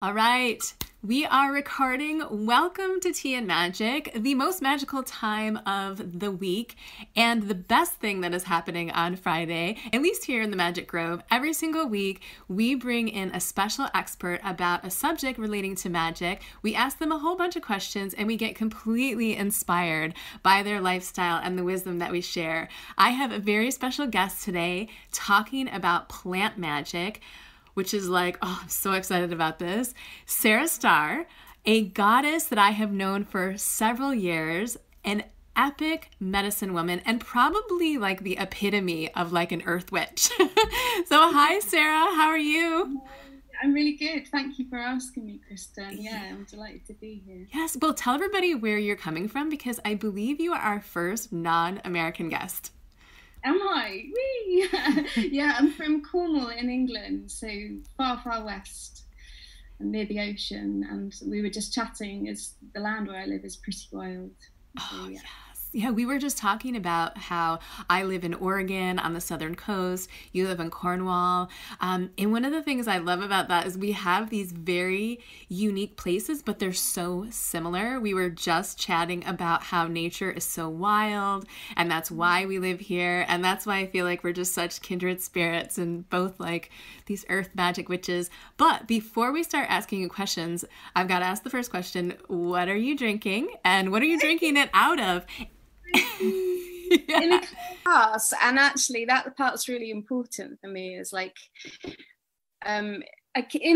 All right, we are recording. Welcome to Tea and Magic, the most magical time of the week, and the best thing that is happening on Friday, at least here in the Magic Grove. Every single week, we bring in a special expert about a subject relating to magic. We ask them a whole bunch of questions, and we get completely inspired by their lifestyle and the wisdom that we share. I have a very special guest today talking about plant magic, which is like, oh, I'm so excited about this. Starr, a goddess that I have known for several years, an epic medicine woman, and probably like the epitome of like an earth witch. So hi, Sarah, how are you? I'm really good. Thank you for asking me, Kristen. Yeah, I'm delighted to be here. Yes, well, tell everybody where you're coming from because I believe you are our first non-American guest. Am I? Whee! Yeah, I'm from Cornwall in England, so far, far west and near the ocean. And we were just chatting as the land where I live is pretty wild. Oh, yeah. Yeah, we were just talking about how I live in Oregon on the southern coast. You live in Cornwall. And one of the things I love about that is we have these very unique places, but they're so similar. We were just chatting about how nature is so wild, and that's why we live here. And that's why I feel like we're just such kindred spirits and both like these earth magic witches. But before we start asking you questions, I've got to ask the first question. What are you drinking? And what are you drinking it out of? Yeah. In a class, and actually that part's really important for me, is like in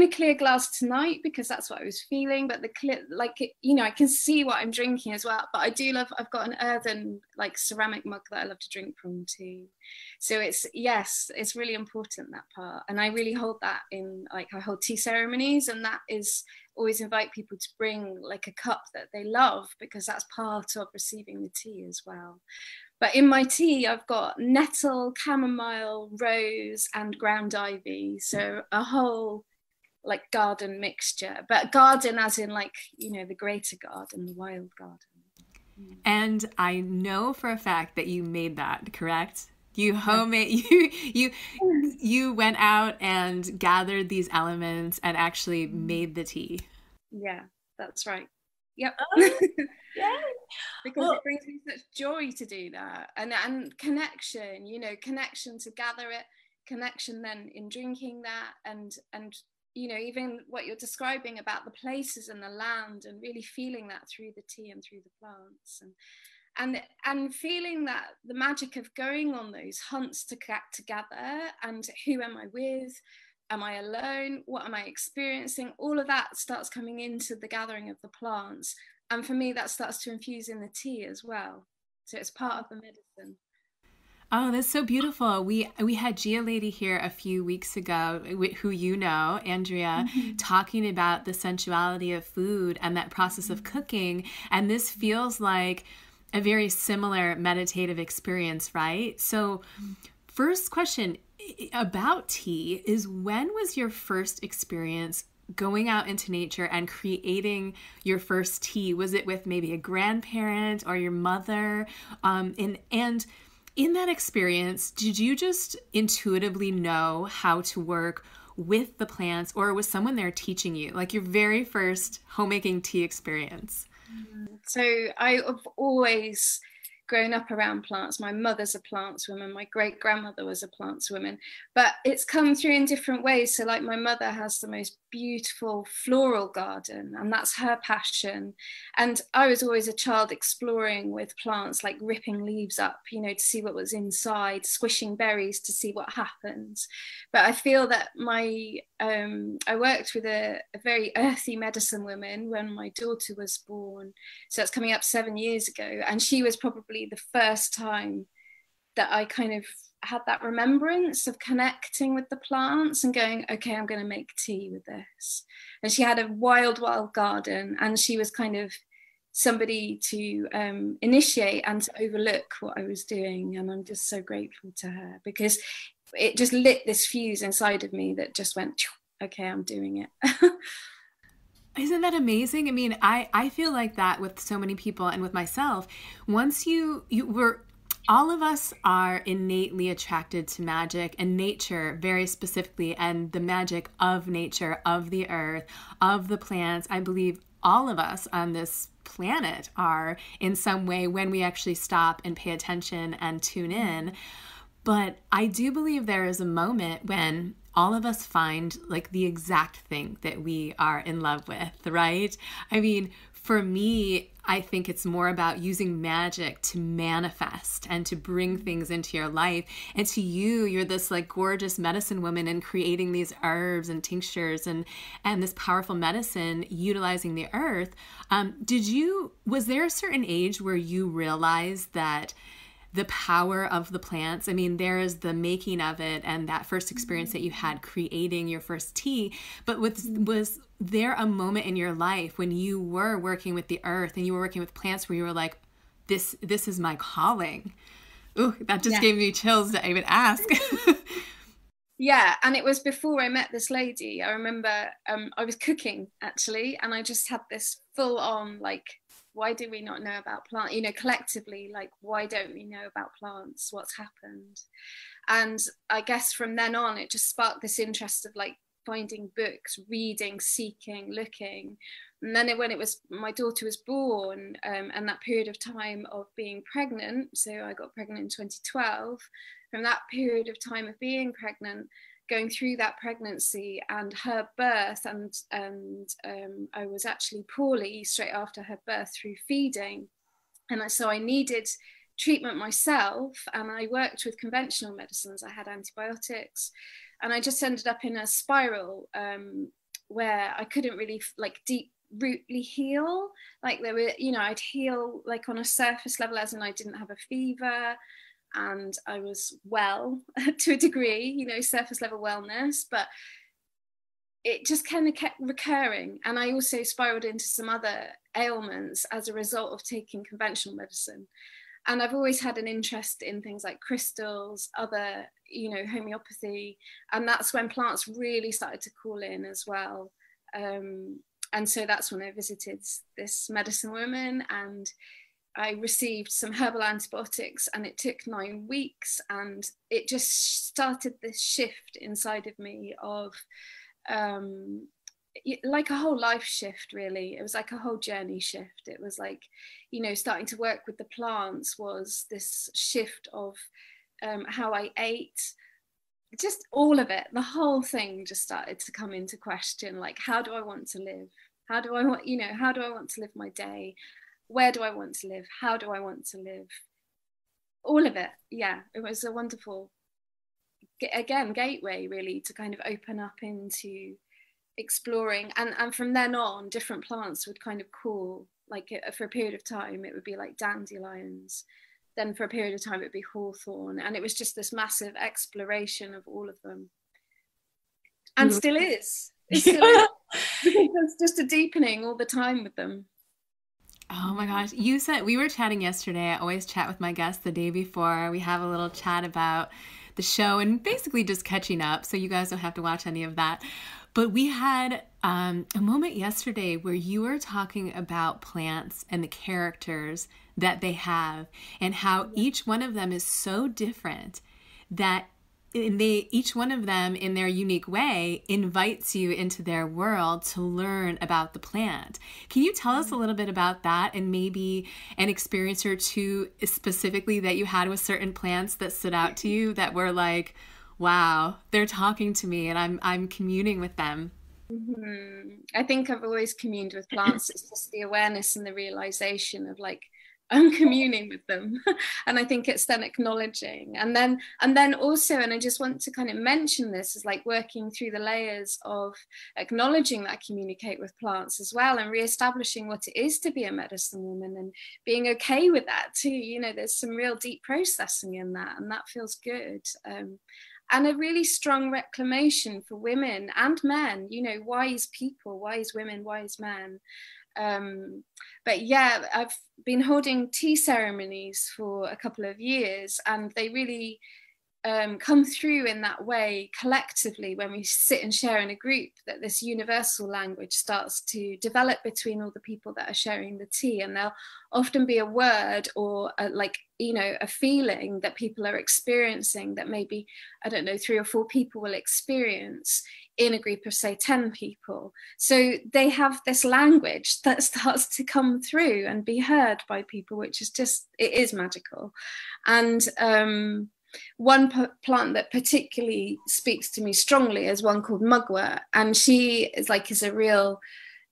a clear glass tonight because that's what I was feeling, but the clear, like, I can see what I'm drinking as well. But I've got an earthen like ceramic mug that I love to drink from too. So it's really important, that part. And I really hold that in, like, I hold tea ceremonies, and that is always invite people to bring like a cup that they love, because that's part of receiving the tea as well. But in my tea, I've got nettle, chamomile, rose, and ground ivy. So a whole like garden mixture, but garden as in like, the greater garden, the wild garden. And I know for a fact that you made that, correct? You homemade, you went out and gathered these elements and actually made the tea. Yeah, that's right. Yep. Yeah. Because it brings me such joy to do that, and connection, connection to gather it, connection then in drinking that, and even what you're describing about the places and the land, and really feeling that through the tea and through the plants, and feeling that the magic of going on those hunts to get together, and who am I with? Am I alone? What am I experiencing? All of that starts coming into the gathering of the plants. And for me, that starts to infuse in the tea as well. So it's part of the medicine. Oh, that's so beautiful. We had Gia Lady here a few weeks ago, who Andrea, talking about the sensuality of food and that process of cooking. And this feels like a very similar meditative experience, right? So first question about tea is, when was your first experience going out into nature and creating your first tea? Was it with maybe a grandparent or your mother? And in that experience, did you just intuitively know how to work with the plants, or was someone there teaching you, like your very first homemaking tea experience? So I've always grown up around plants. My mother's a plants woman, my great grandmother was a plants woman, but it's come through in different ways. So like my mother has the most beautiful floral garden, and that's her passion. And I was always a child exploring with plants, like ripping leaves up, to see what was inside, squishing berries to see what happens. But I feel that I worked with a very earthy medicine woman when my daughter was born. So that's coming up 7 years ago. And she was probably the first time that I kind of had that remembrance of connecting with the plants and going, okay, I'm going to make tea with this. And she had a wild garden, and she was kind of somebody to initiate and to overlook what I was doing. And I'm just so grateful to her, because it just lit this fuse inside of me that just went, okay, I'm doing it. Isn't that amazing? I mean, I feel like that with so many people and with myself. Once you were all of us are innately attracted to magic and nature very specifically, and the magic of nature, of the earth, of the plants. I believe all of us on this planet are in some way when we actually stop and pay attention and tune in. But I do believe there is a moment when all of us find like the exact thing that we are in love with, right? I mean, for me, I think it's more about using magic to manifest and to bring things into your life. And to you, you're this like gorgeous medicine woman and creating these herbs and tinctures and this powerful medicine utilizing the earth. Was there a certain age where you realized that the power of the plants? I mean, there is the making of it and that first experience that you had creating your first tea, but was there a moment in your life when you were working with the earth and you were working with plants where you were like, this is my calling? Ooh, that just gave me chills to even ask. Yeah, and it was before I met this lady. I remember I was cooking actually, and I just had this full on like, why do we not know about plants? You know, collectively, like, why don't we know about plants? What's happened? And I guess from then on, it just sparked this interest of like finding books, reading, seeking, looking. And then when my daughter was born, and that period of time of being pregnant, so I got pregnant in 2012, from that period of time of being pregnant, going through that pregnancy and her birth, and I was actually poorly straight after her birth through feeding, and so I needed treatment myself, and I worked with conventional medicines. I had antibiotics, and I just ended up in a spiral where I couldn't really like deep rootly heal. Like there were, you know, I'd heal like on a surface level, as in I didn't have a fever and I was well to a degree, you know, surface level wellness, but it just kind of kept recurring. And I also spiraled into some other ailments as a result of taking conventional medicine. And I've always had an interest in things like crystals, other, you know, homeopathy. And that's when plants really started to call in as well. And so that's when I visited this medicine woman, and I received some herbal antibiotics, and it took 9 weeks, and it just started this shift inside of me of like a whole life shift, really. It was like a whole journey shift. It was like, you know, starting to work with the plants was this shift of how I ate, just all of it, the whole thing just started to come into question. Like, how do I want to live? How do I want to live my day? Where do I want to live? How do I want to live? All of it. Yeah, it was a wonderful, again, gateway really to kind of open up into exploring. And from then on, different plants would kind of call, like for a period of time, it would be like dandelions. Then for a period of time, it would be hawthorn. And it was just this massive exploration of all of them. And still is. It still is. Because there's just a deepening all the time with them. Oh my gosh. You said, we were chatting yesterday. I always chat with my guests the day before. We have a little chat about the show and basically just catching up. So you guys don't have to watch any of that. But we had a moment yesterday where you were talking about plants and the characters that they have and how each one of them is so different that each one of them in their unique way invites you into their world to learn about the plant. Can you tell us a little bit about that, and maybe an experience or two specifically that you had with certain plants that stood out to you that were like, wow, they're talking to me and I'm communing with them? Mm-hmm. I think I've always communed with plants. It's just the awareness and the realization of like, I'm communing with them. And I think it's then acknowledging, and then also, and I just want to kind of mention this, is like working through the layers of acknowledging that I communicate with plants as well, and reestablishing what it is to be a medicine woman, and being okay with that too. You know, there's some real deep processing in that, and that feels good. And a really strong reclamation for women and men, you know, wise people, wise women, wise men. But yeah, I've been holding tea ceremonies for a couple of years, and they really come through in that way collectively when we sit and share in a group, that this universal language starts to develop between all the people that are sharing the tea. And there'll often be a word or a feeling that people are experiencing that maybe, I don't know, 3 or 4 people will experience in a group of, say, 10 people. So they have this language that starts to come through and be heard by people, which is just, it is magical. And one plant that particularly speaks to me strongly is one called mugwort, and she is a real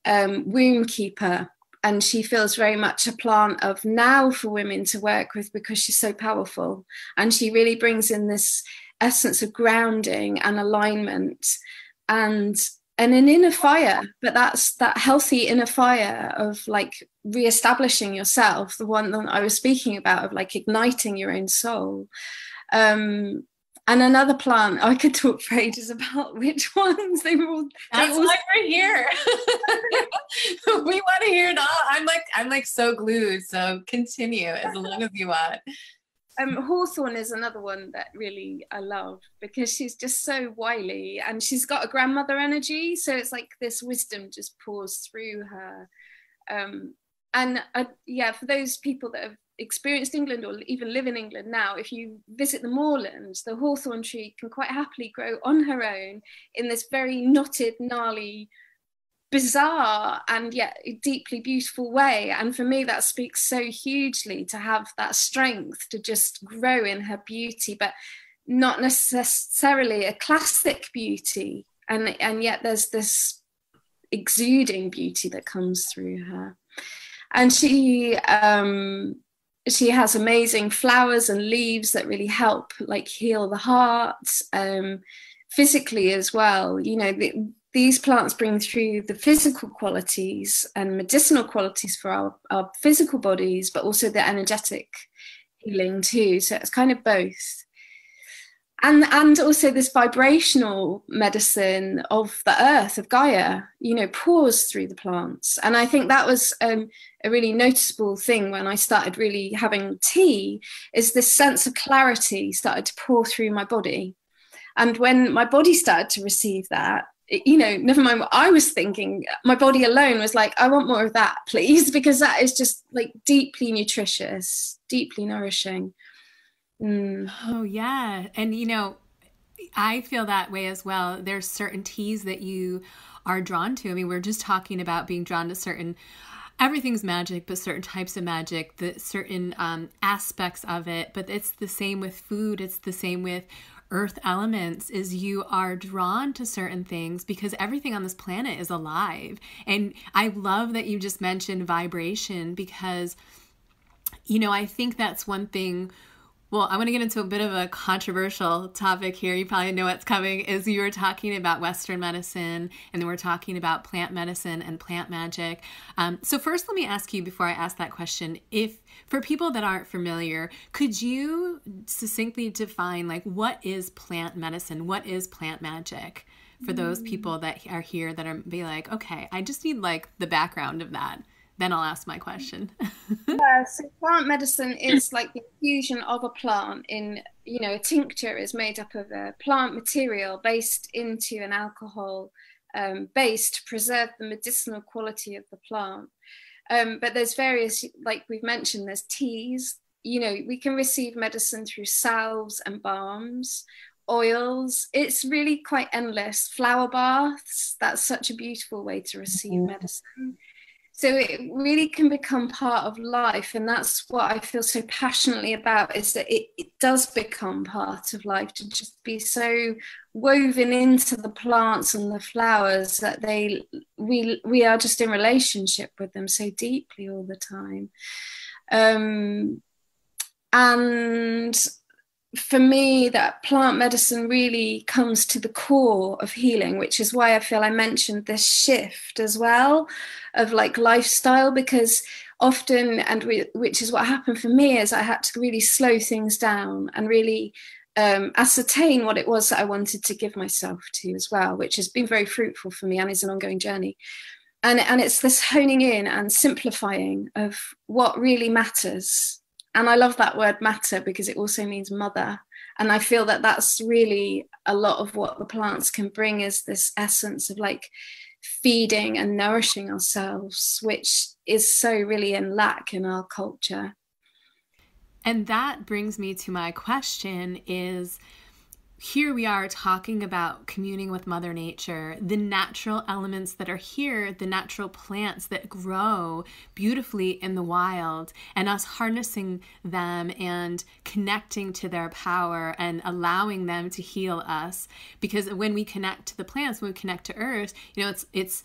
womb keeper, and she feels very much a plant of now for women to work with because she's so powerful, and she really brings in this essence of grounding and alignment and an inner fire, but that's that healthy inner fire of like re-establishing yourself, the one that I was speaking about, of like igniting your own soul. And another plant I could talk for ages about which ones. That's why we're here. We want to hear it all. I'm like so glued, so continue as long as you want. Hawthorn is another one that really I love, because she's just so wily and she's got a grandmother energy, so it's like this wisdom just pours through her. For those people that have experienced England or even live in England now, if you visit the moorlands, the hawthorn tree can quite happily grow on her own in this very knotted, gnarly, bizarre and yet deeply beautiful way. And for me, that speaks so hugely, to have that strength to just grow in her beauty, but not necessarily a classic beauty, and yet there's this exuding beauty that comes through her. And she has amazing flowers and leaves that really help like heal the heart, physically as well. You know, these plants bring through the physical qualities and medicinal qualities for our physical bodies, but also the energetic healing too. So it's kind of both. And also this vibrational medicine of the earth, of Gaia, you know, pours through the plants. And I think that was a really noticeable thing when I started really having tea, is this sense of clarity started to pour through my body. And when my body started to receive that, you know, never mind what I was thinking, my body alone was like, I want more of that, please, because that is just like deeply nutritious, deeply nourishing. Oh yeah. And you know, I feel that way as well. There's certain teas that you are drawn to. I mean, we're just talking about being drawn to certain, everything's magic, but certain types of magic, the certain aspects of it. But it's the same with food. It's the same with earth elements, is you are drawn to certain things because everything on this planet is alive. And I love that you just mentioned vibration, because, you know, I think that's one thing. Well, I want to get into a bit of a controversial topic here. You probably know what's coming, is you were talking about Western medicine, and then we're talking about plant medicine and plant magic. So first, let me ask you, before I ask that question, if for people that aren't familiar, could you succinctly define, like, what is plant medicine? What is plant magic? For those people that are here that are be like, okay, I just need like the background of that. Then I'll ask my question. Yeah, so plant medicine is like the infusion of a plant in, you know, a tincture is made up of a plant material based into an alcohol base to preserve the medicinal quality of the plant. But there's various, like we've mentioned, there's teas. You know, we can receive medicine through salves and balms, oils. It's really quite endless. Flower baths, that's such a beautiful way to receive medicine. So it really can become part of life. And that's what I feel so passionately about, is that it does become part of life, to just be so woven into the plants and the flowers that we are just in relationship with them so deeply all the time. And for me, that plant medicine really comes to the core of healing, which is why I feel I mentioned this shift as well of like lifestyle, because often, which is what happened for me, is I had to really slow things down and really ascertain what it was that I wanted to give myself to as well, which has been very fruitful for me and is an ongoing journey. And it's this honing in and simplifying of what really matters. And I love that word matter, because it also means mother. And I feel that that's really a lot of what the plants can bring, is this essence of like feeding and nourishing ourselves, which is so really in lack in our culture. And that brings me to my question is, here we are talking about communing with Mother Nature, the natural elements that are here, the natural plants that grow beautifully in the wild, and us harnessing them and connecting to their power and allowing them to heal us. Because when we connect to the plants, when we connect to earth, it's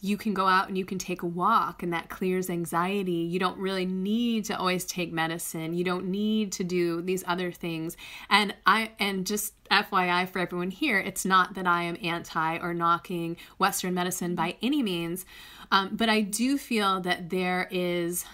you can go out and you can take a walk, and that clears anxiety. You don't really need to always take medicine. You don't need to do these other things. And just FYI for everyone here, it's not that I am anti or knocking Western medicine by any means, but I do feel that it's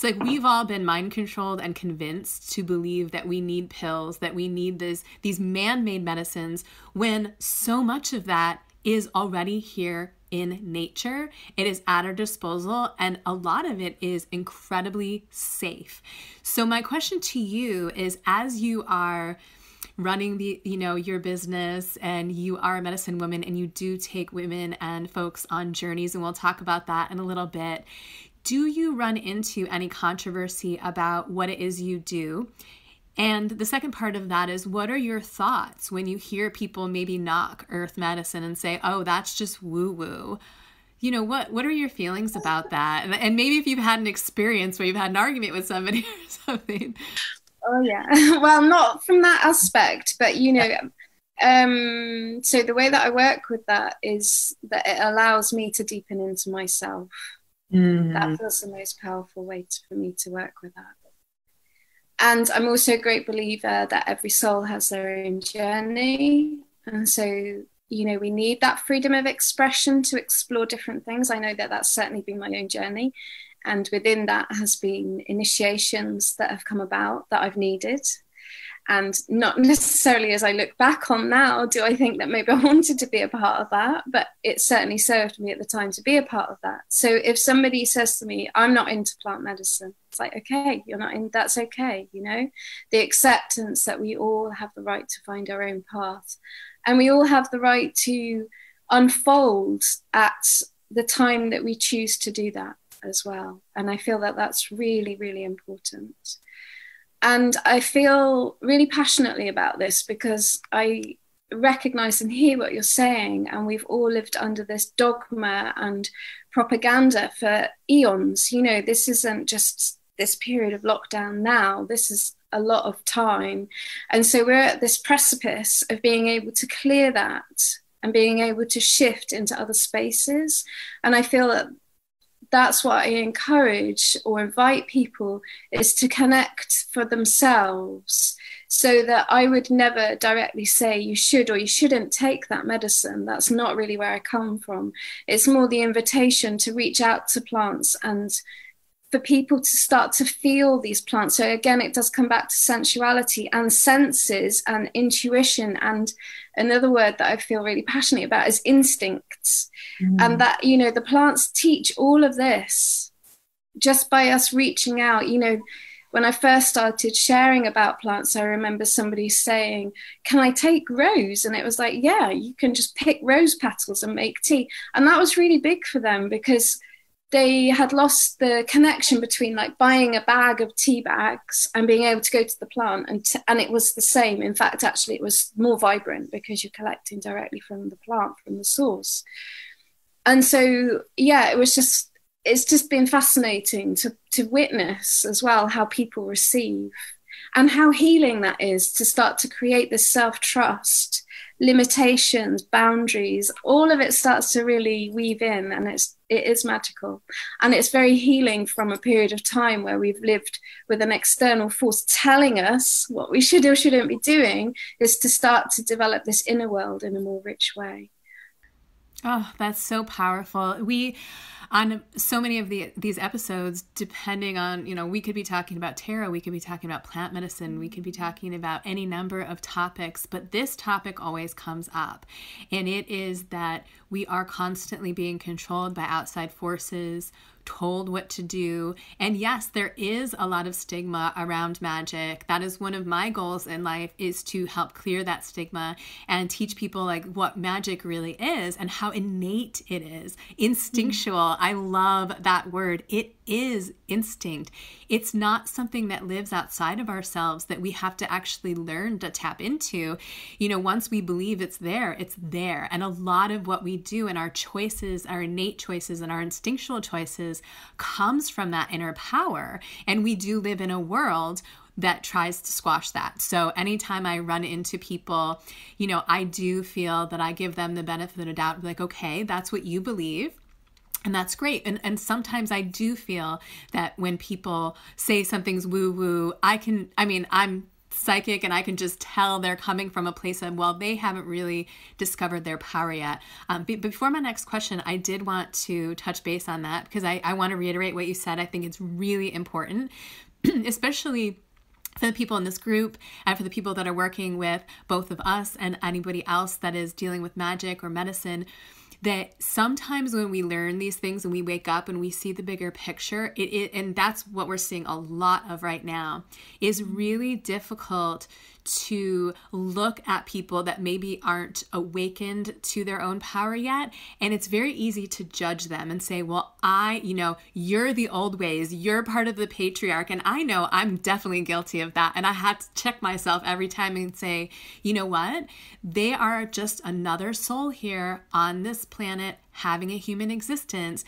like we've all been mind controlled and convinced to believe that we need pills, that we need these man-made medicines, when so much of that is already here in nature. It is at our disposal, and a lot of it is incredibly safe. So my question to you is, as you are running your business, and you are a medicine woman, and you do take women and folks on journeys, and we'll talk about that in a little bit, do you run into any controversy about what it is you do? And the second part of that is, what are your thoughts when you hear people maybe knock earth medicine and say, oh, that's just woo-woo? What are your feelings about that? And maybe if you've had an experience where you've had an argument with somebody or something. Oh, yeah. Well, not from that aspect, but, so the way that I work with that is that it allows me to deepen into myself. Mm. That feels the most powerful way for me to work with that. And I'm also a great believer that every soul has their own journey. And so, we need that freedom of expression to explore different things. I know that that's certainly been my own journey. And within that has been initiations that have come about that I've needed. And not necessarily, as I look back on now, do I think that maybe I wanted to be a part of that, but it certainly served me at the time to be a part of that. So if somebody says to me, I'm not into plant medicine, it's like, okay, you're not in, that's okay. The acceptance that we all have the right to find our own path, and we all have the right to unfold at the time that we choose to do that as well. And I feel that that's really, really important. And I feel really passionately about this because I recognize and hear what you're saying. And we've all lived under this dogma and propaganda for eons. This isn't just this period of lockdown now. This is a lot of time. And so we're at this precipice of being able to clear that and being able to shift into other spaces. And I feel that that's what I encourage or invite people, is to connect for themselves, so that I would never directly say you should or you shouldn't take that medicine. That's not really where I come from. It's more the invitation to reach out to plants and for people to start to feel these plants. So again, it does come back to sensuality and senses and intuition. And another word that I feel really passionate about is instincts. And that, the plants teach all of this just by us reaching out. When I first started sharing about plants, I remember somebody saying, can I take rose? And it was like, yeah, you can just pick rose petals and make tea. And that was really big for them, because they had lost the connection between like buying a bag of tea bags and being able to go to the plant, and it was the same. In fact, actually, it was more vibrant because you're collecting directly from the plant, from the source. And so, yeah, it's just been fascinating to witness as well how people receive, and how healing that is, to start to create this self-trust, limitations, boundaries, all of it starts to really weave in, and it is magical. And it's very healing from a period of time where we've lived with an external force telling us what we should or shouldn't be doing, is to start to develop this inner world in a more rich way. Oh, that's so powerful. On so many of these episodes, depending on, we could be talking about tarot, we could be talking about plant medicine, we could be talking about any number of topics, but this topic always comes up. And it is that we are constantly being controlled by outside forces, told what to do. And yes, there is a lot of stigma around magic. That is one of my goals in life, is to help clear that stigma and teach people like what magic really is and how innate it is. Instinctual. I love that word. It is instinct. It's not something that lives outside of ourselves that we have to actually learn to tap into. Once we believe it's there, it's there. And a lot of what we do and our choices, our innate choices and our instinctual choices comes from that inner power. And we do live in a world that tries to squash that. So anytime I run into people, I do feel that I give them the benefit of the doubt, like, okay, that's what you believe. And that's great. And sometimes I do feel that when people say something's woo-woo, I'm psychic and I can just tell they're coming from a place of, well, they haven't really discovered their power yet. Before my next question, I did want to touch base on that because I want to reiterate what you said. I think it's really important, especially for the people in this group and for the people that are working with both of us and anybody else that is dealing with magic or medicine, that sometimes when we learn these things and we wake up and we see the bigger picture, and that's what we're seeing a lot of right now, is really difficult to look at people that maybe aren't awakened to their own power yet. And it's very easy to judge them and say, well, you're the old ways, you're part of the patriarch. And I know I'm definitely guilty of that. And I had to check myself every time and say, you know what? They are just another soul here on this planet having a human existence.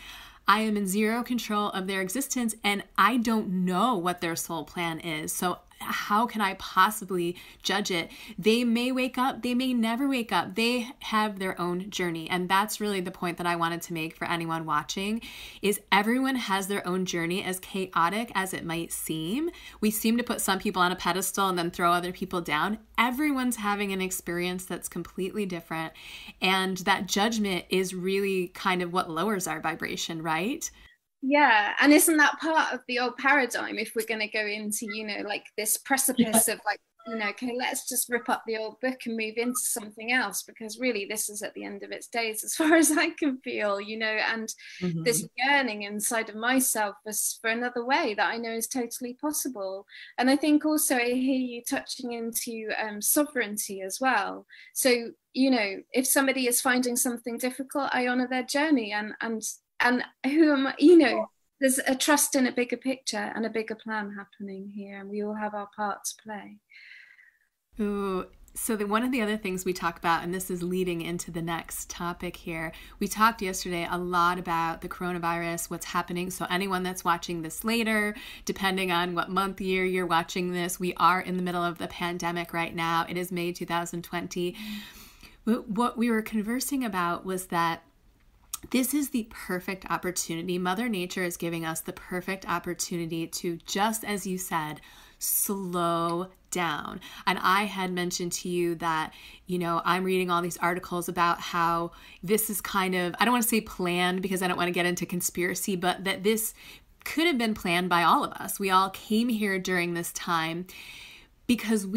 I am in zero control of their existence and I don't know what their soul plan is. So how can I possibly judge it? They may wake up, they may never wake up. They have their own journey. And that's really the point that I wanted to make for anyone watching, is everyone has their own journey, as chaotic as it might seem. We seem to put some people on a pedestal and then throw other people down. Everyone's having an experience that's completely different. And that judgment is really kind of what lowers our vibration, right? Yeah, and isn't that part of the old paradigm, if we're going to go into, like this precipice of like, okay, let's just rip up the old book and move into something else, because really this is at the end of its days as far as I can feel, and this yearning inside of myself is for another way that I know is totally possible. And I think also I hear you touching into sovereignty as well. So, if somebody is finding something difficult, I honor their journey and who am I, there's a trust in a bigger picture and a bigger plan happening here, and we all have our part to play. Ooh, so one of the other things we talk about, and this is leading into the next topic here, we talked yesterday a lot about the coronavirus, what's happening. So anyone that's watching this later, depending on what month, year you're watching this, we are in the middle of the pandemic right now. It is May 2020. What we were conversing about was that this is the perfect opportunity. Mother Nature is giving us the perfect opportunity to, just as you said, slow down. And I had mentioned to you that, I'm reading all these articles about how this is kind of, I don't want to say planned because I don't want to get into conspiracy, but that this could have been planned by all of us. We all came here during this time because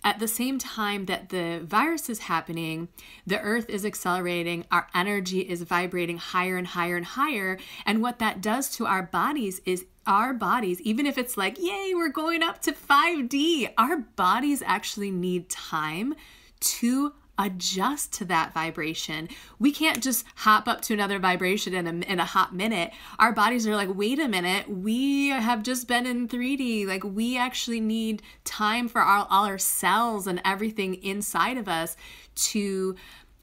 at the same time that the virus is happening, the earth is accelerating, our energy is vibrating higher and higher and higher. And what that does to our bodies is even if it's like, yay, we're going up to 5D, our bodies actually need time to adjust to that vibration. We can't just hop up to another vibration in a hot minute. Our bodies are like, wait a minute, we have just been in 3D. Like, we actually need time for all our cells and everything inside of us to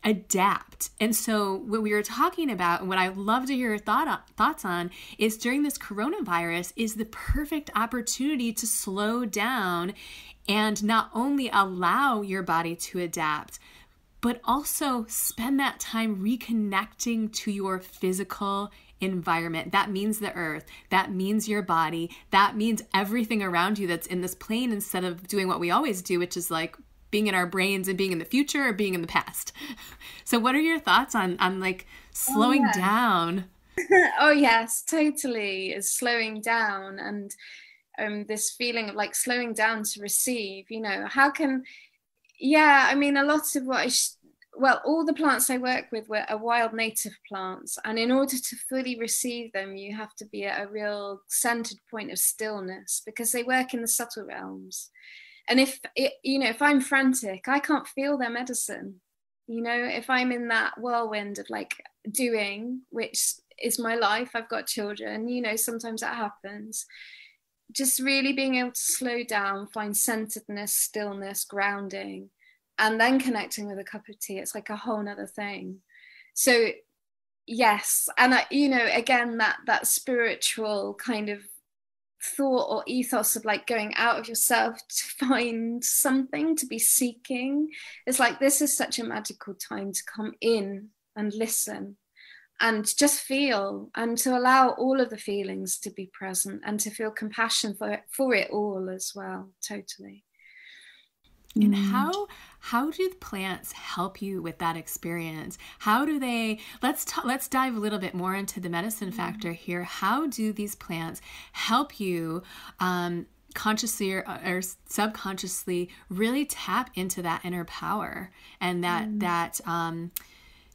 adapt. And so what we were talking about, and what I love to hear your thoughts on, is during this coronavirus is the perfect opportunity to slow down and not only allow your body to adapt, but also spend that time reconnecting to your physical environment. That means the earth. That means your body. That means everything around you that's in this plane, instead of doing what we always do, which is like being in our brains and being in the future or being in the past. So what are your thoughts on like slowing down? Oh yes, totally, is slowing down. And this feeling of like slowing down to receive, how can, I mean, a lot of what well, all the plants I work with are wild native plants, and in order to fully receive them, you have to be at a real centered point of stillness, because they work in the subtle realms. And if I'm frantic, I can't feel their medicine. If I'm in that whirlwind of like doing, which is my life, I've got children, sometimes that happens. Just really being able to slow down, find centeredness, stillness, grounding, and then connecting with a cup of tea, it's like a whole nother thing. So yes, and again, that spiritual kind of thought or ethos of like going out of yourself to find something to be seeking. It's like, this is such a magical time to come in and listen and just feel, and to allow all of the feelings to be present, and to feel compassion for it all as well. Totally. And how do the plants help you with that experience? How do they, let's dive a little bit more into the medicine factor here. How do these plants help you consciously or subconsciously really tap into that inner power and that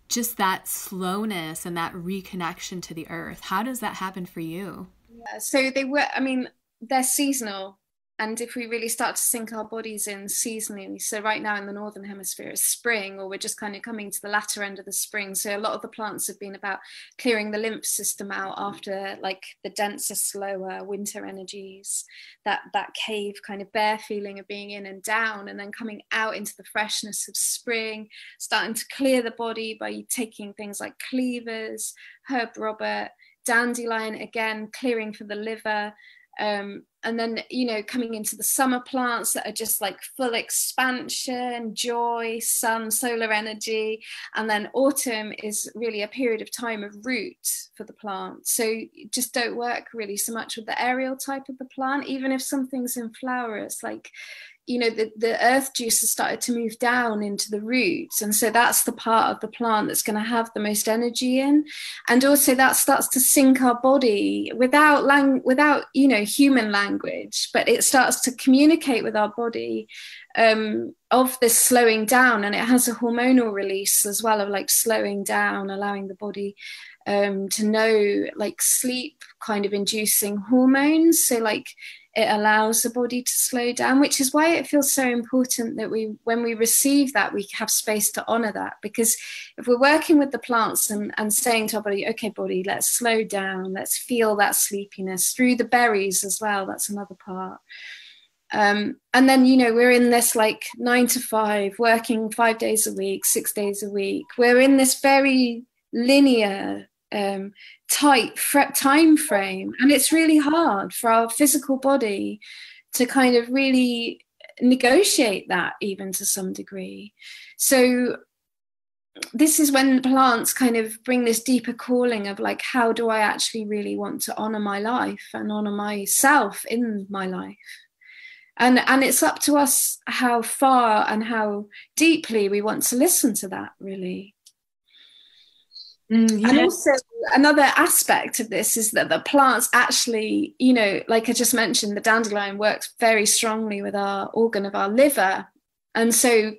just that slowness and that reconnection to the earth? How does that happen for you? Yeah, so they're seasonal. And if we really start to sink our bodies in seasonally, so right now in the Northern Hemisphere it's spring, or we're just kind of coming to the latter end of the spring. So a lot of the plants have been about clearing the lymph system out after like the denser, slower winter energies, that cave kind of bare feeling of being in and down, and then coming out into the freshness of spring, starting to clear the body by taking things like cleavers, herb robert, dandelion, again, clearing for the liver. And then, coming into the summer plants that are just like full expansion, joy, sun, solar energy. And then autumn is really a period of time of root for the plant. So just don't work really so much with the aerial type of the plant. Even if something's in flower, it's like, the earth juices started to move down into the roots, and so that's the part of the plant that's going to have the most energy in. And also that starts to sync our body without human language, but it starts to communicate with our body of this slowing down, and it has a hormonal release as well of like slowing down, allowing the body to know, like sleep kind of inducing hormones. So like it allows the body to slow down, which is why it feels so important that when we receive that, we have space to honor that. Because if we're working with the plants and saying to our body, okay, body, let's slow down, let's feel that sleepiness through the berries as well, that's another part. And then, we're in this like 9 to 5, working 5 days a week, 6 days a week. We're in this very linear, tight time frame, and it's really hard for our physical body to kind of really negotiate that, even to some degree. So this is when plants kind of bring this deeper calling of like, how do I actually really want to honor my life and honor myself in my life? And it's up to us how far and how deeply we want to listen to that, really. And also another aspect of this is that the plants actually, like I just mentioned, the dandelion works very strongly with our organ of our liver. And so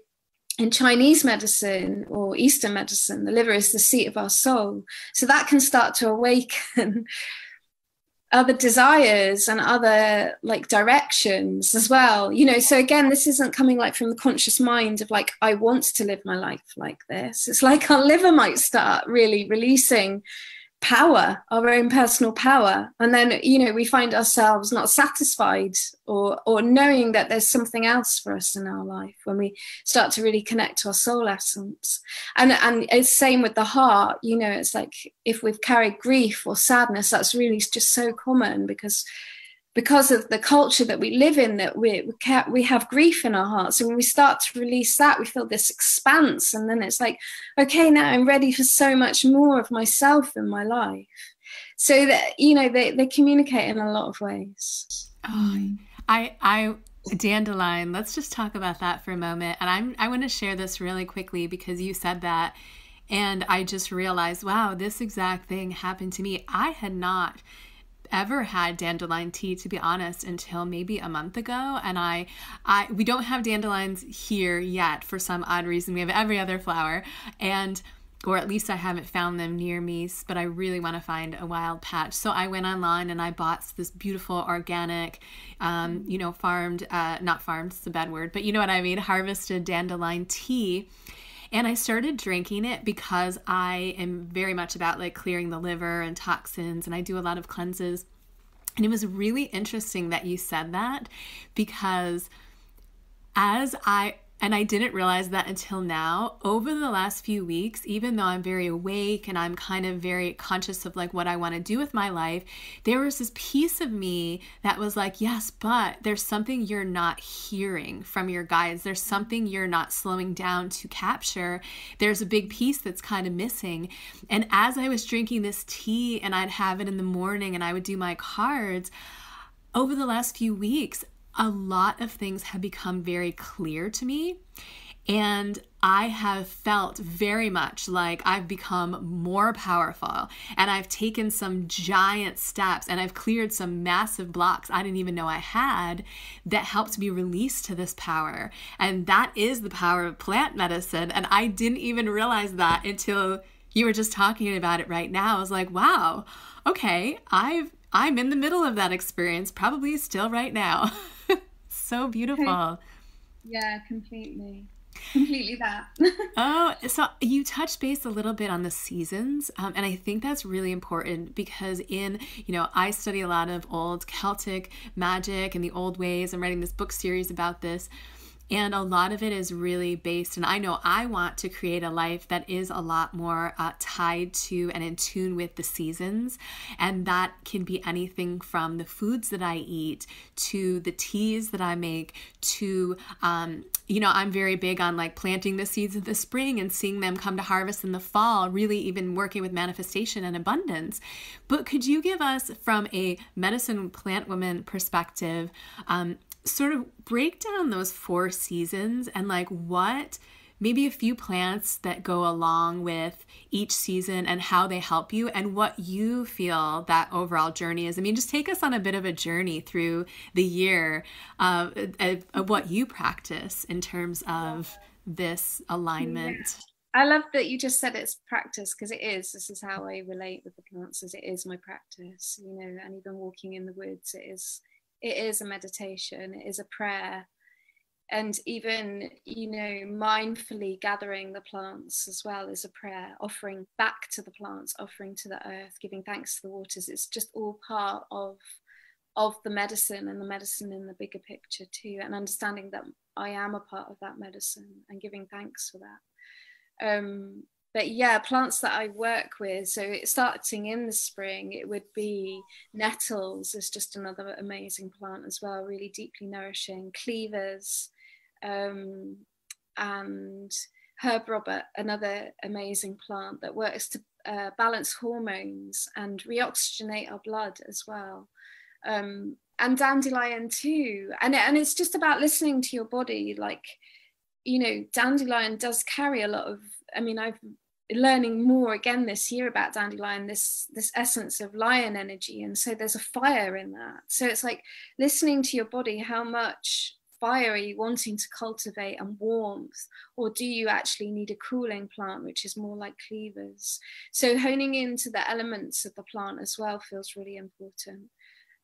in Chinese medicine or Eastern medicine, the liver is the seat of our soul. So that can start to awaken other desires and other like directions as well. So again, this isn't coming like from the conscious mind of like, I want to live my life like this. It's like our liver might start really releasing power, our own personal power. And then, we find ourselves not satisfied or knowing that there's something else for us in our life when we start to really connect to our soul essence. And it's same with the heart, it's like if we've carried grief or sadness, that's really just so common because of the culture that we live in, that we have grief in our hearts. And when we start to release that, we feel this expanse. And then it's like, okay, now I'm ready for so much more of myself in my life. So that, they communicate in a lot of ways. Oh, I Dandelion. Let's just talk about that for a moment. And I want to share this really quickly because you said that, and I just realized, wow, this exact thing happened to me. I had not ever had dandelion tea, to be honest, until maybe a month ago. And we don't have dandelions here yet for some odd reason. We have every other flower, and or at least I haven't found them near me, but I really want to find a wild patch. So I went online and I bought this beautiful organic, farmed, not farmed, it's a bad word, but you know what I mean, harvested dandelion tea. And I started drinking it because I am very much about like clearing the liver and toxins, and I do a lot of cleanses. And it was really interesting that you said that, because I didn't realize that until now, over the last few weeks, even though I'm very awake and I'm kind of very conscious of like what I want to do with my life, there was this piece of me that was like, yes, but there's something you're not hearing from your guides. There's something you're not slowing down to capture. There's a big piece that's kind of missing. And as I was drinking this tea and I'd have it in the morning and I would do my cards, over the last few weeks, a lot of things have become very clear to me, and I have felt very much like I've become more powerful, and I've taken some giant steps, and I've cleared some massive blocks I didn't even know I had that helped me release to this power. And that is the power of plant medicine, and I didn't even realize that until you were just talking about it right now. I was like, wow, okay, I'm in the middle of that experience, probably still right now. So beautiful. Yeah, completely. Completely that. Oh, so you touched base a little bit on the seasons, and I think that's really important because I study a lot of old Celtic magic and the old ways. I'm writing this book series about this. And a lot of it is really based, and I know I want to create a life that is a lot more tied to and in tune with the seasons. And that can be anything from the foods that I eat to the teas that I make to, I'm very big on like planting the seeds of the spring and seeing them come to harvest in the fall, really even working with manifestation and abundance. But could you give us, from a medicine plant woman perspective, sort of break down those 4 seasons and like what maybe a few plants that go along with each season and how they help you and what you feel that overall journey is? I mean, just take us on a bit of a journey through the year of what you practice in terms of this alignment. Yeah. I love that you just said it's practice, because it is. This is how I relate with the plants, as it is my practice, and even walking in the woods, it is a meditation, it is a prayer. And even, mindfully gathering the plants as well is a prayer, offering back to the plants, offering to the earth, giving thanks to the waters. It's just all part of the medicine, and the medicine in the bigger picture too, and understanding that I am a part of that medicine and giving thanks for that. But yeah, plants that I work with, so starting in the spring, it would be nettles is just another amazing plant as well, really deeply nourishing. Cleavers, and herb robert, another amazing plant that works to balance hormones and reoxygenate our blood as well. And dandelion too. And it's just about listening to your body. Like, dandelion does carry a lot of, I've learning more again this year about dandelion, this essence of lion energy, and so there's a fire in that. So it's like listening to your body. How much fire are you wanting to cultivate, and warmth, or do you actually need a cooling plant, which is more like cleavers? So honing into the elements of the plant as well feels really important.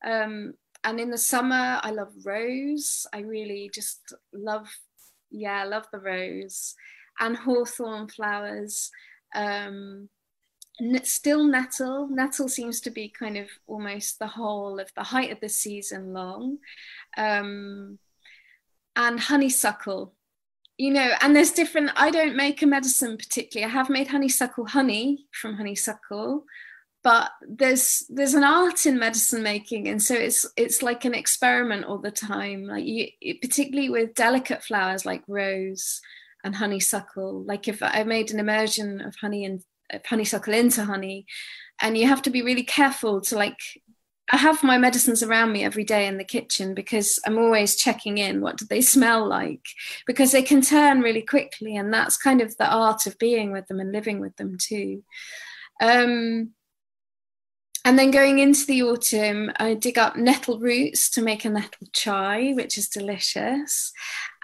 And in the summer, I love rose. I really just love the rose, and hawthorn flowers. Still nettle seems to be kind of almost the whole of the height of the season long. And honeysuckle, and there's different. I don't make a medicine particularly. I have made honeysuckle honey from honeysuckle, but there's an art in medicine making, and so it's like an experiment all the time, like particularly with delicate flowers like rose and honeysuckle. Like if I made an immersion of honey and honeysuckle into honey, and you have to be really careful to like I have my medicines around me every day in the kitchen because I'm always checking in. What do they smell like? Because they can turn really quickly, and that's kind of the art of being with them and living with them too. And then going into the autumn, I dig up nettle roots to make a nettle chai, which is delicious.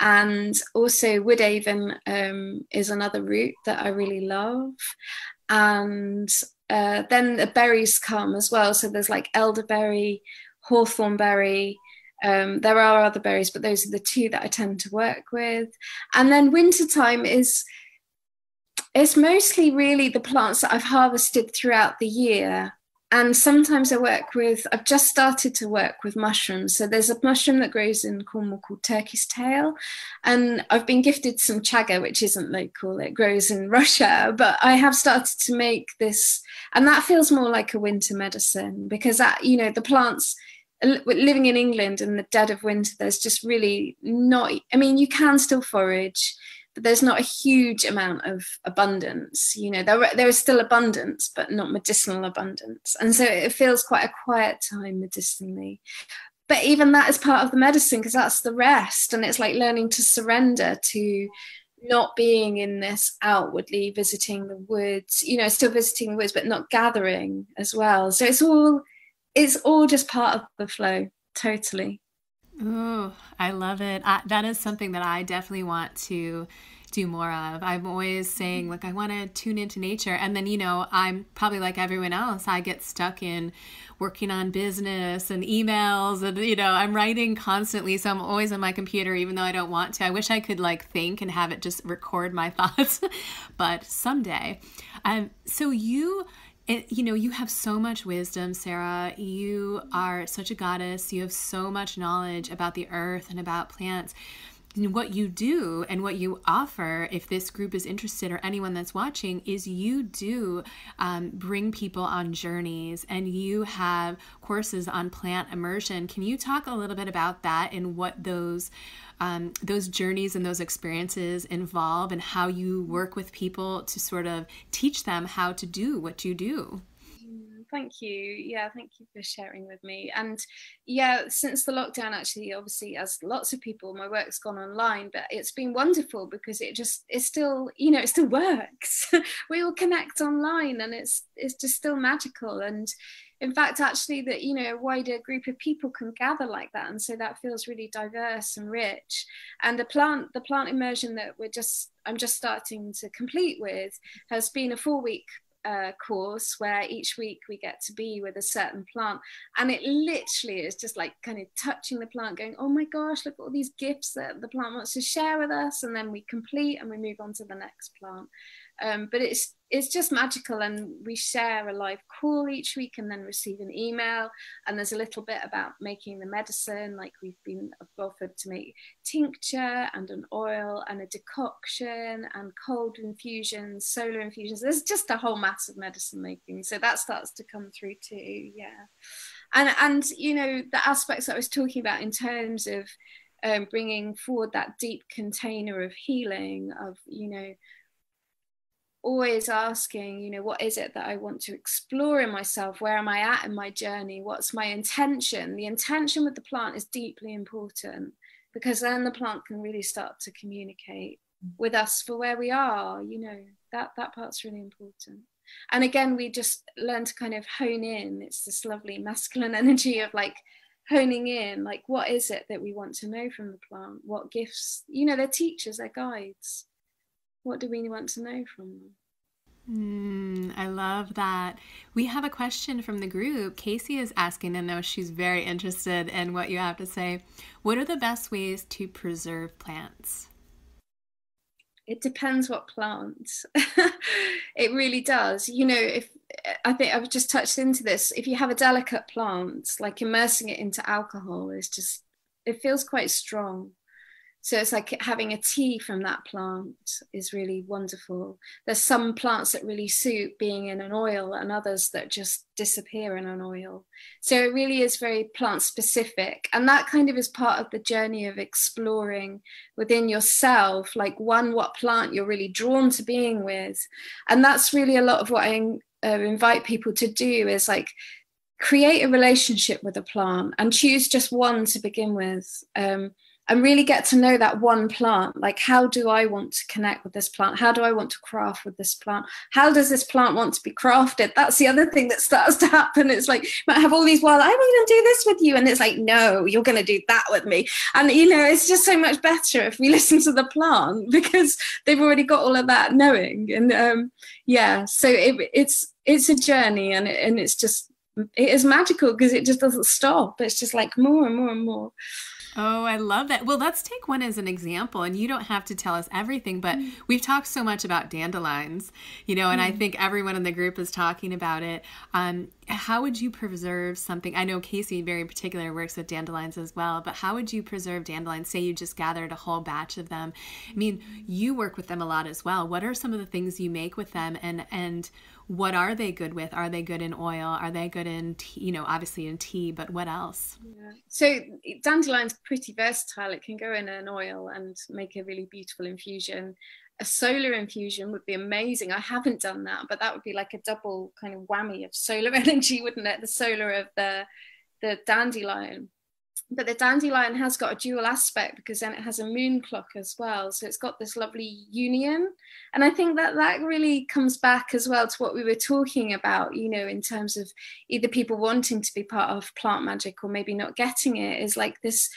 And also woodhaven is another root that I really love. And then the berries come as well. So there's like elderberry, hawthorn berry. There are other berries, but those are the two that I tend to work with. And then wintertime it's mostly really the plants that I've harvested throughout the year. And sometimes I've just started to work with mushrooms. So there's a mushroom that grows in Cornwall called Turkey's tail. And I've been gifted some chaga, which isn't local, it grows in Russia. But I have started to make this, and that feels more like a winter medicine because that, the plants, living in England in the dead of winter, there's just really not, you can still forage, but there's not a huge amount of abundance. There is still abundance, but not medicinal abundance. And so it feels quite a quiet time medicinally. But even that is part of the medicine because that's the rest. And it's like learning to surrender to not being in this outwardly visiting the woods, still visiting the woods, but not gathering as well. So it's all just part of the flow, totally. Oh, I love it. That is something that I definitely want to do more of. I'm always saying, I want to tune into nature. And then, I'm probably like everyone else. I get stuck in working on business and emails and, I'm writing constantly. So I'm always on my computer, even though I don't want to. I wish I could think and have it just record my thoughts, but someday. So you have so much wisdom, Sarah. You are such a goddess. You have so much knowledge about the earth and about plants. What you do and what you offer, if this group is interested or anyone that's watching, is you do bring people on journeys, and you have courses on plant immersion. Can you talk a little bit about that and what those journeys and those experiences involve, and how you work with people to sort of teach them how to do what you do? Thank you. Yeah, thank you for sharing with me. And yeah, since the lockdown, actually, obviously, as lots of people, my work's gone online, but it's been wonderful because it still works. We all connect online, and it's just still magical. And in fact, actually, that a wider group of people can gather like that, and so that feels really diverse and rich. And the plant immersion that I'm just starting to complete with has been a 4-week course where each week we get to be with a certain plant, and it literally is just kind of touching the plant, going, oh my gosh, look at all these gifts that the plant wants to share with us, and then we complete and we move on to the next plant. But it's just magical, and we share a live call each week and then receive an email, and there's a little bit about making the medicine, we've been offered to make tincture and an oil and a decoction and cold infusions, solar infusions. There's just a whole mass of medicine making, so that starts to come through too. And the aspects that I was talking about in terms of bringing forward that deep container of healing, of always asking, what is it that I want to explore in myself? Where am I at in my journey? What's my intention? The intention with the plant is deeply important, because then the plant can really start to communicate with us for where we are. That part's really important. And again, we just learn to kind of hone in. It's this lovely masculine energy of honing in, what is it that we want to know from the plant? What gifts, they're teachers, they're guides. What do we want to know from them? I love that. We have a question from the group. Casey is asking, and I know she's very interested in what you have to say. What are the best ways to preserve plants? It depends what plant. It really does. If I think I've just touched into this, if you have a delicate plant, immersing it into alcohol it feels quite strong. So it's like having a tea from that plant is really wonderful. There's some plants that really suit being in an oil, and others that just disappear in an oil. So it really is very plant specific. And that kind of is part of the journey of exploring within yourself, what plant you're really drawn to being with. And that's really a lot of what I invite people to do, is create a relationship with a plant and choose just one to begin with, and really get to know that one plant. Like, how do I want to connect with this plant? How do I want to craft with this plant? How does this plant want to be crafted? That's the other thing that starts to happen. It's like, you might have all these wild, I want to do this with you. And it's like, no, you're going to do that with me. And, you know, it's just so much better if we listen to the plant, because they've already got all of that knowing. And yeah, so it's a journey, and it's just, it is magical because it just doesn't stop. It's just like more and more and more. Oh, I love that. Well, let's take one as an example, and you don't have to tell us everything, but we've talked so much about dandelions, you know, and I think everyone in the group is talking about it. How would you preserve something? I know Casey very particular works with dandelions as well, but how would you preserve dandelions? Say you just gathered a whole batch of them. I mean, you work with them a lot as well. What are some of the things you make with them, and what are they good with? Are they good in oil? Are they good in tea? You know, obviously in tea, but what else? Yeah. So dandelion's pretty versatile. It can go in an oil and make a really beautiful infusion. A solar infusion would be amazing. I haven't done that, but that would be like a double kind of whammy of solar energy, wouldn't it? The solar of the dandelion. But the dandelion has got a dual aspect, because then it has a moon clock as well. So it's got this lovely union. And I think that really comes back as well to what we were talking about, you know, in terms of either people wanting to be part of plant magic or maybe not getting it, is like this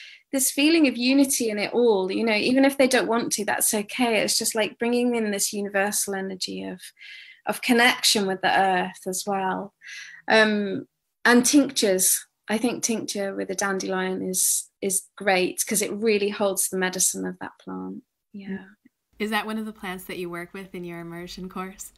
feeling of unity in it all, you know, even if they don't want to, that's okay. It's just like bringing in this universal energy of connection with the earth as well. And tinctures. I think tincture with a dandelion is great, because it really holds the medicine of that plant. Yeah. Is that one of the plants that you work with in your immersion course?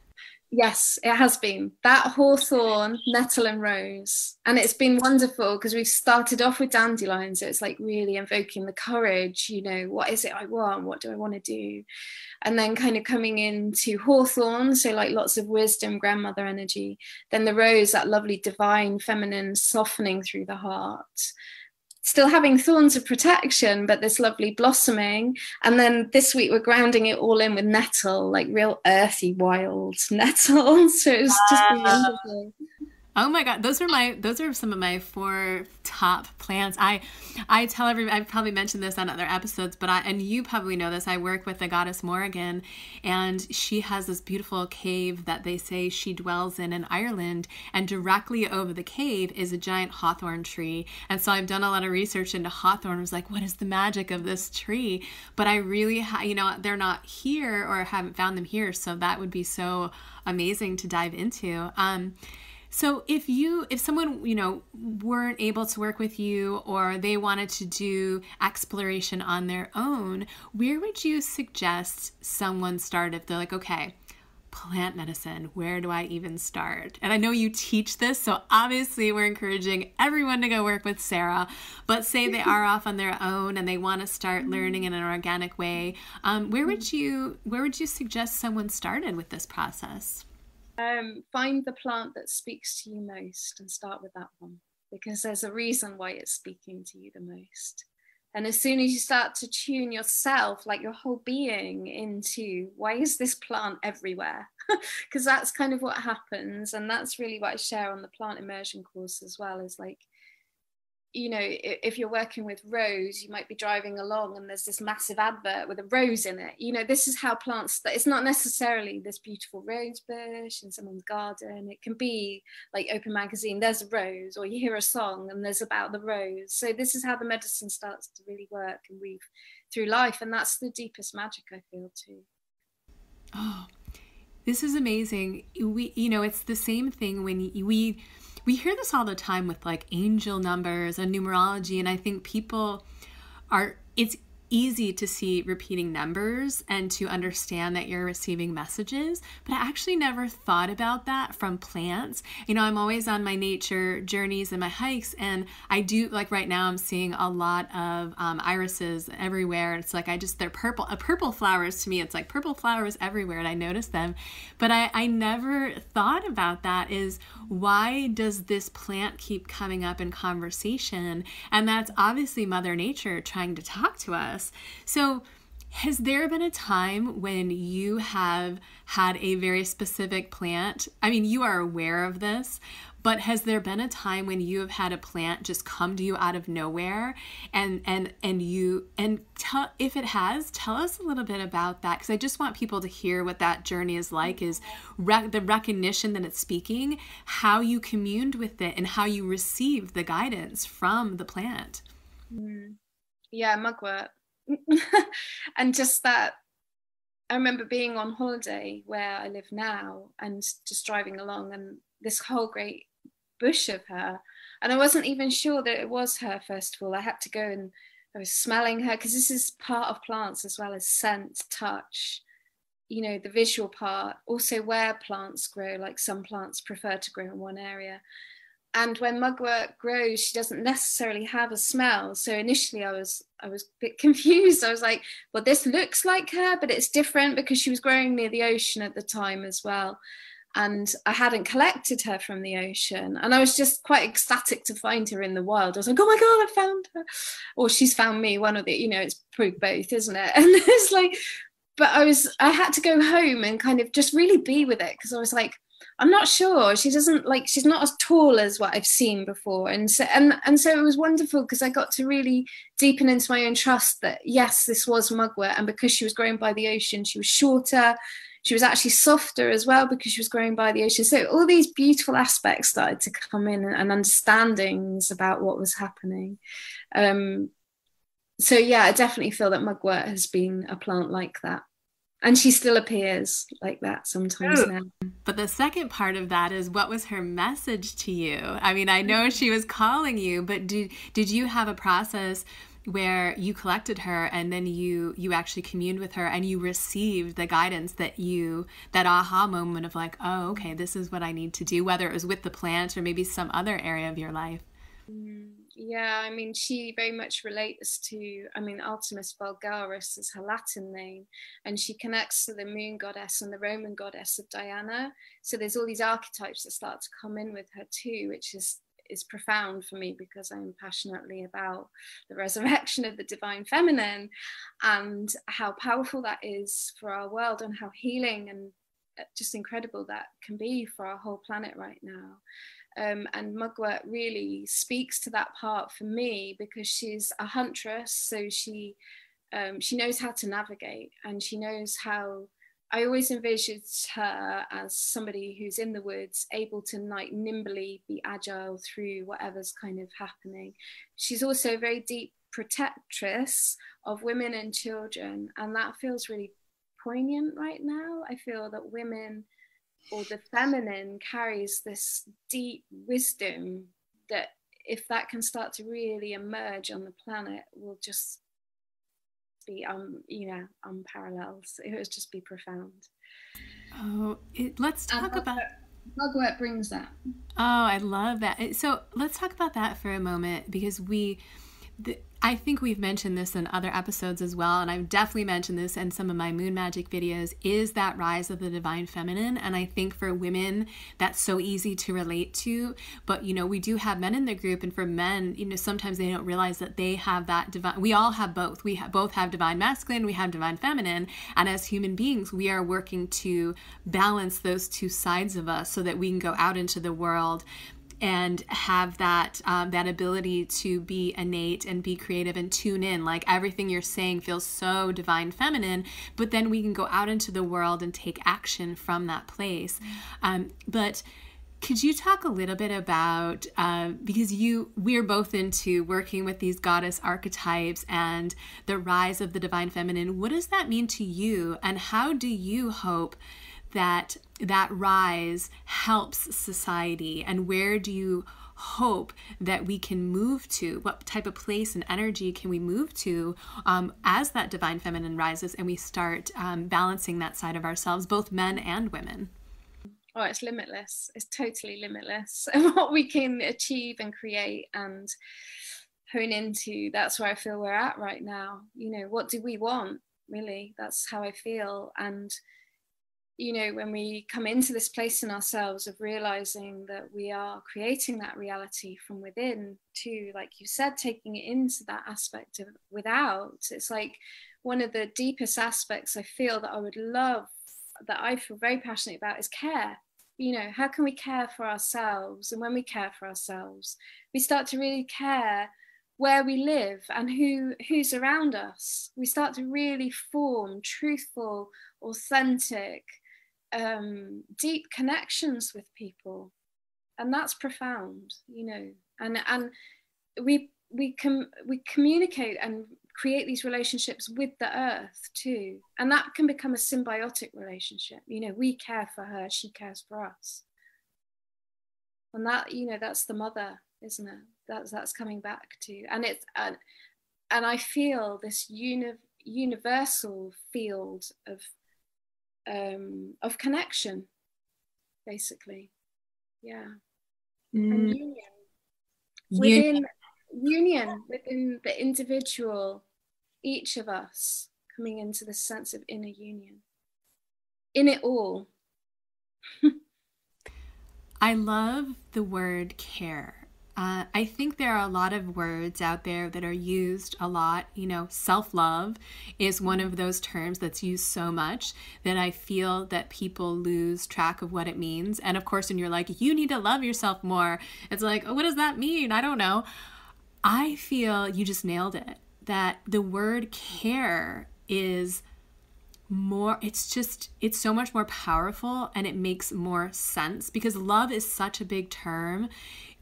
Yes, it has been. That hawthorn, nettle and rose. And it's been wonderful because we've started off with dandelions. So it's like really invoking the courage, you know, what is it I want? What do I want to do? And then kind of coming into hawthorn, so like lots of wisdom, grandmother energy. Then the rose, that lovely divine feminine softening through the heart. Still having thorns of protection, but this lovely blossoming. And then this week we're grounding it all in with nettle, like real earthy, wild nettle. So it's just been wonderful. Oh my God, those are some of my 4 top plants. I tell everybody, I've probably mentioned this on other episodes, but and you probably know this, I work with the goddess Morrigan, and she has this beautiful cave that they say she dwells in Ireland, and directly over the cave is a giant hawthorn tree. And so I've done a lot of research into hawthorn. I was like, what is the magic of this tree? But I really, you know, they're not here, or haven't found them here, so that would be so amazing to dive into. So if someone, you know, weren't able to work with you, or they wanted to do exploration on their own, where would you suggest someone start if they're like, okay, plant medicine, where do I even start? And I know you teach this, so obviously we're encouraging everyone to go work with Sarah, but say they are off on their own and they want to start learning in an organic way, where would you suggest someone started with this process? Find the plant that speaks to you most and start with that one, because there's a reason why it's speaking to you the most. And as soon as you start to tune yourself, like your whole being, into why is this plant everywhere? Because that's kind of what happens. And that's really what I share on the Plant Immersion course as well, is like, you know, if you're working with rose, you might be driving along and there's this massive advert with a rose in it. You know, this is how plants, it's not necessarily this beautiful rose bush in someone's garden. It can be like Open Magazine, there's a rose, or you hear a song and there's about the rose. So this is how the medicine starts to really work and weave through life. And that's the deepest magic, I feel, too. Oh, this is amazing. You know, it's the same thing when we hear this all the time with like angel numbers and numerology, and I think it's easy to see repeating numbers and to understand that you're receiving messages, but I actually never thought about that from plants. You know, I'm always on my nature journeys and my hikes, and I do, like right now I'm seeing a lot of irises everywhere. It's like they're purple. Purple flowers to me, it's like purple flowers everywhere, and I notice them. But I never thought about that, is why does this plant keep coming up in conversation? And that's obviously Mother Nature trying to talk to us. So Has there been a time when you have had a very specific plant? I mean, you are aware of this, but has there been a time when you have had a plant just come to you out of nowhere, if it has, tell us a little bit about that, because I just want people to hear what that journey is like, is the recognition that it's speaking, how you communed with it, and how you received the guidance from the plant. Yeah, mugwort. And just that, I remember being on holiday where I live now and just driving along, and this whole great bush of her, and I wasn't even sure that it was her. First of all, I had to go, and I was smelling her, because this is part of plants as well as scent, touch, you know, the visual part, also where plants grow. Like some plants prefer to grow in one area, and when mugwort grows, she doesn't necessarily have a smell. So initially I was a bit confused. I was like, well, this looks like her, but it's different, because she was growing near the ocean at the time as well. And I hadn't collected her from the ocean. And I was just quite ecstatic to find her in the wild. I was like, oh my God, I found her. Or she's found me, one of the, you know, it's probably both, isn't it? And it's like, but I had to go home and kind of just really be with it, because I was like, I'm not sure. She's not as tall as what I've seen before. And so it was wonderful, because I got to really deepen into my own trust that, yes, this was mugwort. And because she was growing by the ocean, she was shorter. She was actually softer as well, because she was growing by the ocean. So all these beautiful aspects started to come in, and understandings about what was happening. So yeah, I definitely feel that mugwort has been a plant like that. And she still appears like that sometimes now. But the second part of that is, what was her message to you? I mean, I know she was calling you, but did you have a process where you collected her and then you actually communed with her and you received the guidance that aha moment of like, oh, okay, this is what I need to do, whether it was with the plant or maybe some other area of your life? Yeah, I mean, she very much relates to, Artemis Vulgaris is her Latin name, and she connects to the moon goddess and the Roman goddess of Diana. So there's all these archetypes that start to come in with her too, which is profound for me, because I'm passionately about the resurrection of the divine feminine and how powerful that is for our world, and how healing and just incredible that can be for our whole planet right now. And mugwort really speaks to that part for me, because she's a huntress, so she knows how to navigate, and she knows how. I always envisioned her as somebody who's in the woods, able to like nimbly be agile through whatever's kind of happening. She's also a very deep protectress of women and children, and that feels really poignant right now. I feel that women, or the feminine, carries this deep wisdom that, if that can start to really emerge on the planet, will just be unparalleled. It would just be profound. Let's talk about mugwort brings that. I love that. So let's talk about that for a moment, because I think we've mentioned this in other episodes as well, and I've definitely mentioned this in some of my moon magic videos, is that rise of the divine feminine. And I think for women, that's so easy to relate to. But, we do have men in the group, and for men, sometimes they don't realize that they have that divine. We all have both. We both have divine masculine, we have divine feminine. And as human beings, we are working to balance those two sides of us so that we can go out into the world and have that ability to be innate and be creative and tune in. Like, everything you're saying feels so divine feminine, but then we can go out into the world and take action from that place. But could you talk a little bit about, because we're both into working with these goddess archetypes and the rise of the divine feminine, what does that mean to you, and how do you hope that rise helps society, and where do you hope that we can move to? What type of place and energy can we move to as that divine feminine rises and we start balancing that side of ourselves, both men and women? Oh, it's limitless. It's totally limitless. And what we can achieve and create and hone into, that's where I feel we're at right now. What do we want, really? That's how I feel. And you know, when we come into this place in ourselves of realizing that we are creating that reality from within, to, like you said, taking it into that aspect of without, it's like one of the deepest aspects I feel that I would love, that I feel very passionate about, is care. You know, how can we care for ourselves? And when we care for ourselves, we start to really care where we live and who's around us. We start to really form truthful, authentic, deep connections with people, and that's profound, you know. And we communicate and create these relationships with the earth too, and that can become a symbiotic relationship. You know, we care for her, she cares for us, and that, you know, that's the mother, isn't it? That's coming back to, and it's and I feel this universal field of connection, basically. Yeah. And union within the individual, each of us coming into the sense of inner union in it all. I love the word care. I think there are a lot of words out there that are used a lot. You know, self-love is one of those terms that's used so much that I feel that people lose track of what it means. And of course, when you're like, you need to love yourself more, it's like, oh, what does that mean? I don't know. I feel you just nailed it, that the word care is more, it's so much more powerful, and it makes more sense because love is such a big term.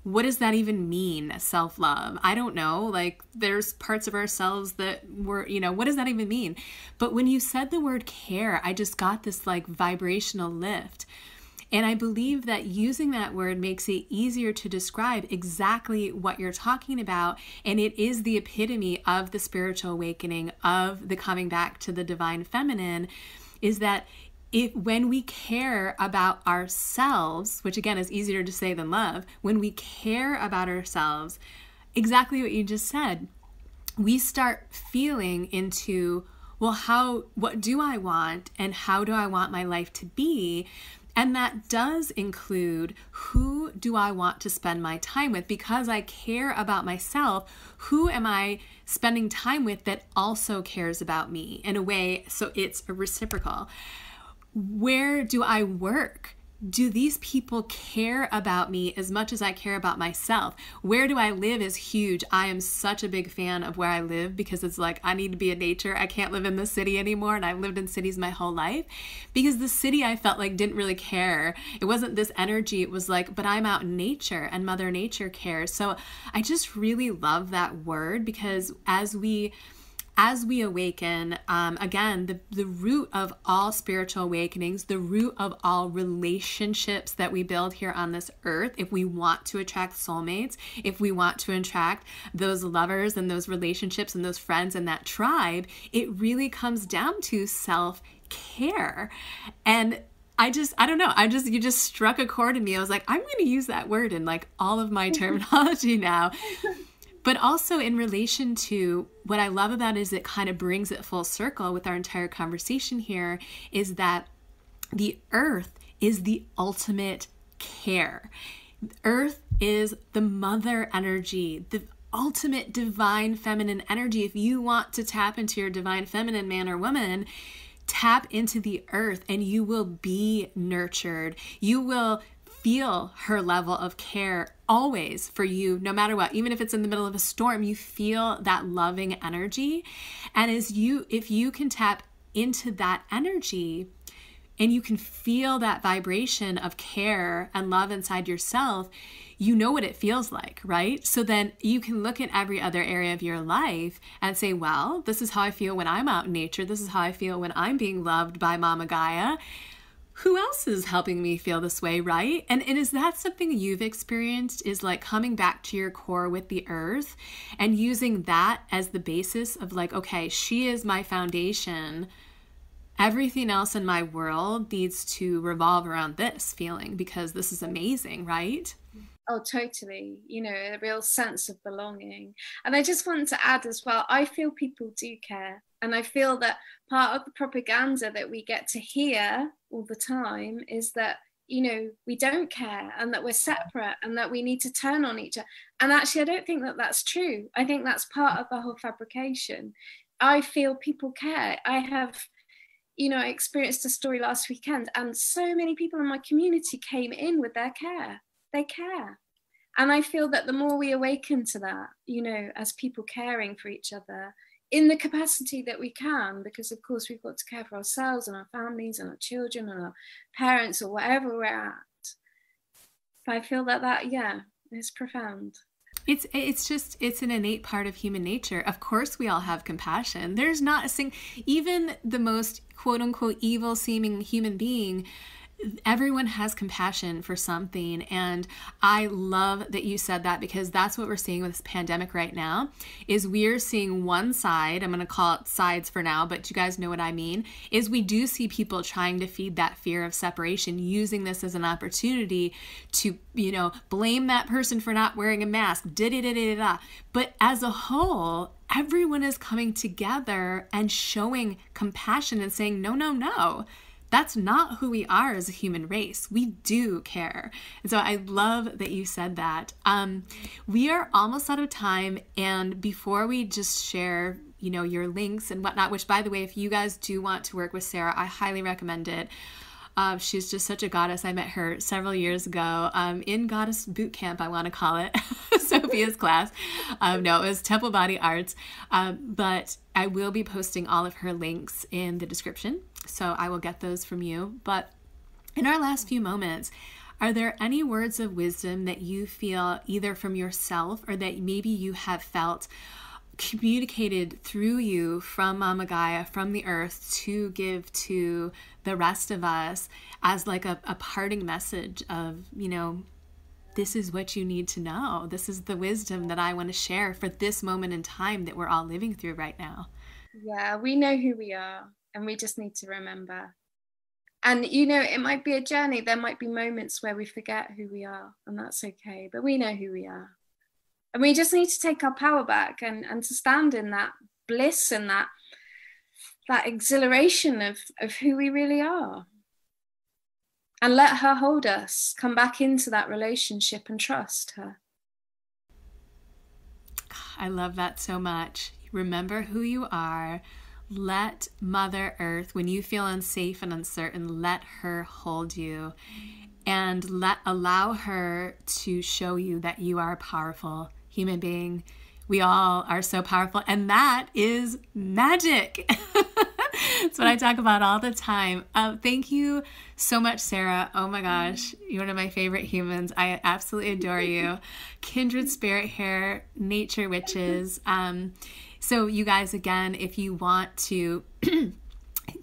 What does that even mean, self-love? I don't know. Like, there's parts of ourselves that were, you know, what does that even mean? But when you said the word care, I just got this like vibrational lift. And I believe that using that word makes it easier to describe exactly what you're talking about. And it is the epitome of the spiritual awakening, of the coming back to the divine feminine, is that when we care about ourselves, which again is easier to say than love, when we care about ourselves, exactly what you just said, we start feeling into, well, what do I want, and how do I want my life to be? And that does include, who do I want to spend my time with? Because I care about myself, who am I spending time with that also cares about me in a way, so it's a reciprocal. Where do I work? Do these people care about me as much as I care about myself? Where do I live is huge. I am such a big fan of where I live because it's like, I need to be in nature. I can't live in the city anymore. And I've lived in cities my whole life because the city, I felt like, didn't really care. It wasn't this energy. It was like, but I'm out in nature and Mother Nature cares. So I just really love that word because as we awaken, again, the root of all spiritual awakenings, the root of all relationships that we build here on this earth, if we want to attract soulmates, if we want to attract those lovers and those relationships and those friends and that tribe, it really comes down to self-care. And I don't know. You just struck a chord in me. I was like, I'm going to use that word in like all of my terminology now. But also in relation to what I love about it is it kind of brings it full circle with our entire conversation here, is that the earth is the ultimate care. Earth is the mother energy, the ultimate divine feminine energy. If you want to tap into your divine feminine man or woman, tap into the earth and you will be nurtured. You will feel her level of care always for you, no matter what. Even if it's in the middle of a storm, you feel that loving energy. And if you can tap into that energy and you can feel that vibration of care and love inside yourself, you know what it feels like, right? So then you can look at every other area of your life and say, well, this is how I feel when I'm out in nature. This is how I feel when I'm being loved by Mama Gaia. Who else is helping me feel this way, right? And is that something you've experienced, is like coming back to your core with the earth and using that as the basis of like, okay, she is my foundation. Everything else in my world needs to revolve around this feeling because this is amazing, right? Oh, totally. You know, a real sense of belonging. And I just want to add as well, I feel people do care. And I feel that part of the propaganda that we get to hear all the time is that, you know, we don't care and that we're separate and that we need to turn on each other. And actually, I don't think that that's true. I think that's part of the whole fabrication. I feel people care. I have, you know, I experienced a story last weekend and so many people in my community came in with their care. They care. And I feel that the more we awaken to that, you know, as people caring for each other in the capacity that we can, because of course we've got to care for ourselves and our families and our children and our parents or wherever we're at. But I feel that yeah, it's profound. It's an innate part of human nature. Of course we all have compassion. There's not a even the most quote unquote evil seeming human being, everyone has compassion for something. And I love that you said that, because that's what we're seeing with this pandemic right now, is we're seeing one side, I'm going to call it sides for now, but you guys know what I mean, is we do see people trying to feed that fear of separation, using this as an opportunity to, you know, blame that person for not wearing a mask, da-da-da-da-da. But as a whole, everyone is coming together and showing compassion and saying, no, no, no. That's not who we are as a human race. We do care. And so I love that you said that. We are almost out of time. And before we just share, you know, your links and whatnot, which by the way, if you guys do want to work with Sarah, I highly recommend it. She's just such a goddess. I met her several years ago in Goddess Boot Camp, I want to call it, Sophia's class. No, it was Temple Body Arts. But I will be posting all of her links in the description, so I will get those from you. But in our last few moments, are there any words of wisdom that you feel either from yourself or that maybe you have felt communicated through you from Mama Gaia, from the earth, to give to the rest of us as like a parting message of, you know, this is what you need to know. This is the wisdom that I want to share for this moment in time that we're all living through right now. Yeah, we know who we are and we just need to remember. And, you know, it might be a journey. There might be moments where we forget who we are, and that's okay. But we know who we are. And we just need to take our power back and to stand in that bliss and that exhilaration of who we really are. And let her hold us, come back into that relationship and trust her. I love that so much. Remember who you are. Let Mother Earth, when you feel unsafe and uncertain, let her hold you. And allow her to show you that you are a powerful human being. We all are so powerful, and that is magic. That's what I talk about all the time. Thank you so much, Sarah. Oh my gosh, you're one of my favorite humans. I absolutely adore you. Kindred spirit hair, nature witches. So you guys, again, if you want to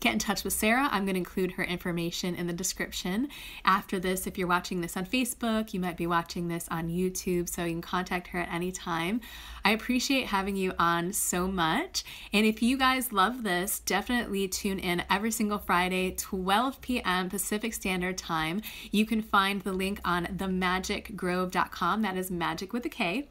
get in touch with Sarah, I'm going to include her information in the description. After this, if you're watching this on Facebook, you might be watching this on YouTube, so you can contact her at any time. I appreciate having you on so much. And if you guys love this, definitely tune in every single Friday, 12 p.m. Pacific Standard Time. You can find the link on themagickgrove.com. That is magic with a K.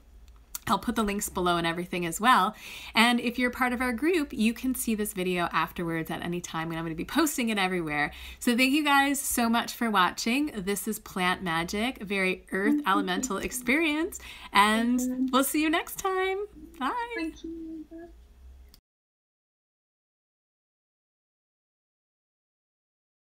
I'll put the links below and everything as well. And if you're part of our group, you can see this video afterwards at any time, and I'm going to be posting it everywhere. So thank you guys so much for watching. This is Plant Magic, a very earth elemental experience, and we'll see you next time. Bye. Thank you.